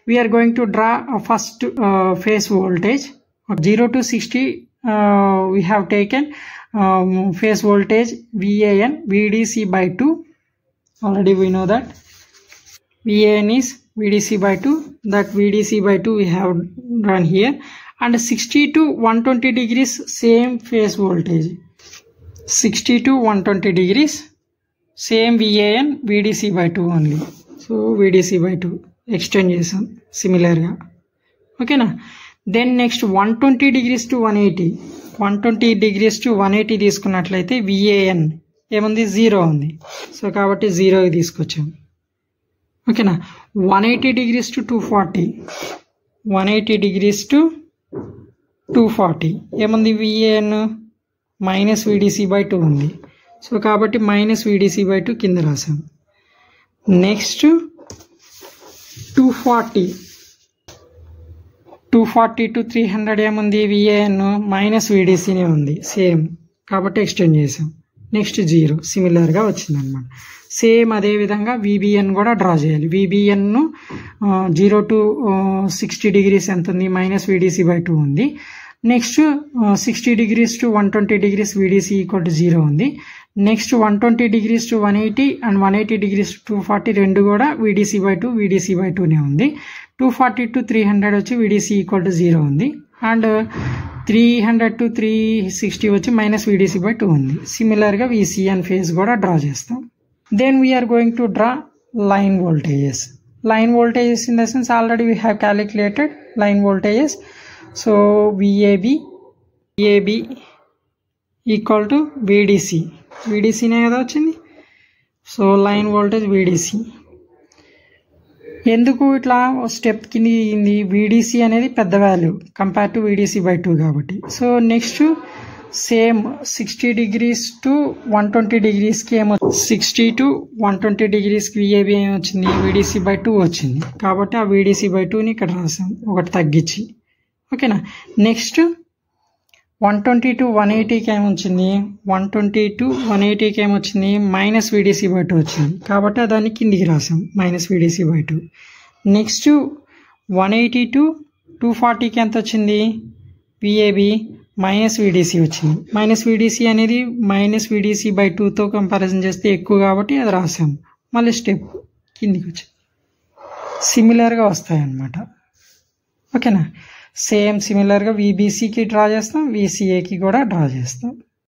we are going to draw a first phase voltage 0 to 60. We have taken phase voltage VAN VDC by 2. Already we know that VAN is VDC by 2. That VDC by 2 we have drawn here, and 60 to 120 degrees same phase voltage. 60 to 120 degrees same VAN VDC by 2 only. So VDC by 2 extend chesam similar ga. Okay na. Then next 120 degrees to 180. 120 degrees to 180 తీసుకున్నట్లయితే VAN ఏముంది 0 ఉంది. So కాబట్టి 0 కి తీసుకొచ్చాం. ఓకేనా. 180 degrees to 240. 180 degrees to 240 ఏముంది VAN minus VDC by 2 ఉంది. So కాబట్టి మైనస్ VDC by 2 కింద రాసాం. నెక్స్ట్ 240 to 300 ఏముంది VAN మైనస్ VDCనే ఉంది సేమ్, కాబట్టి ఎక్స్టెండ్ చేసాం. నెక్స్ట్ 0 సిమిలర్గా వచ్చింది అనమాట. సేమ్ అదే విధంగా VBN కూడా డ్రా చేయాలి. VBN 0 to 60 degrees ఎంత ఉంది, మైనస్ VDC by 2 ఉంది. Next 60 degrees to 120 degrees VDC equal to 0 ఉంది. Next 120 degrees to 180 and 180 degrees to 240 రెండు కూడా VDC by 2 VDC by 2నే ఉంది. 240 to 300 వచ్చి VDC ఈక్వల్ టు 0 ఉంది. అండ్ 300 to 360 వచ్చి మైనస్ VDC by 2 ఉంది. సిమిలర్గా VCN ఫేజ్ కూడా డ్రా చేస్తాం. Then we're going to draw line voltages. Line voltages in the sense already we have calculated line voltages. So VAB equal to VDCనే కదా వచ్చింది. So line voltage VDC. ఎందుకు ఇట్లా step కింద VDC అనేది పెద్ద value compare to VDC by 2 కాబట్టి. So next same 60 degrees to 120 degreesకి ఏమో 60 to 120 degreesకి VAB ఏమొచ్చింది, VDC by 2 వచ్చింది. కాబట్టి ఆ VDC by 2ని ఇక్కడ రాసాం ఒకటి తగ్గించి. ఓకేనా. నెక్స్ట్ 120 to 180కి ఏమొచ్చింది, 120 to 180కి ఏమొచ్చింది మైనస్ VDC by 2 వచ్చింది. కాబట్టి దాన్ని కిందికి రాసాం minus VDC by 2. Next 180 to 240కి ఎంత వచ్చింది, VAB మైనస్ VDC వచ్చింది. మైనస్ VDC అనేది మైనస్ VDC by 2తో కంపారిజన్ చేస్తే ఎక్కువ కాబట్టి అది రాసాం. మళ్ళీ స్టెప్ కిందికి వచ్చి సిమిలర్గా వస్తాయి అన్నమాట. ఓకేనా. సేమ్ సిమిలర్గా VBCకి డ్రా చేస్తాం, VCAకి కూడా డ్రా చేస్తాం.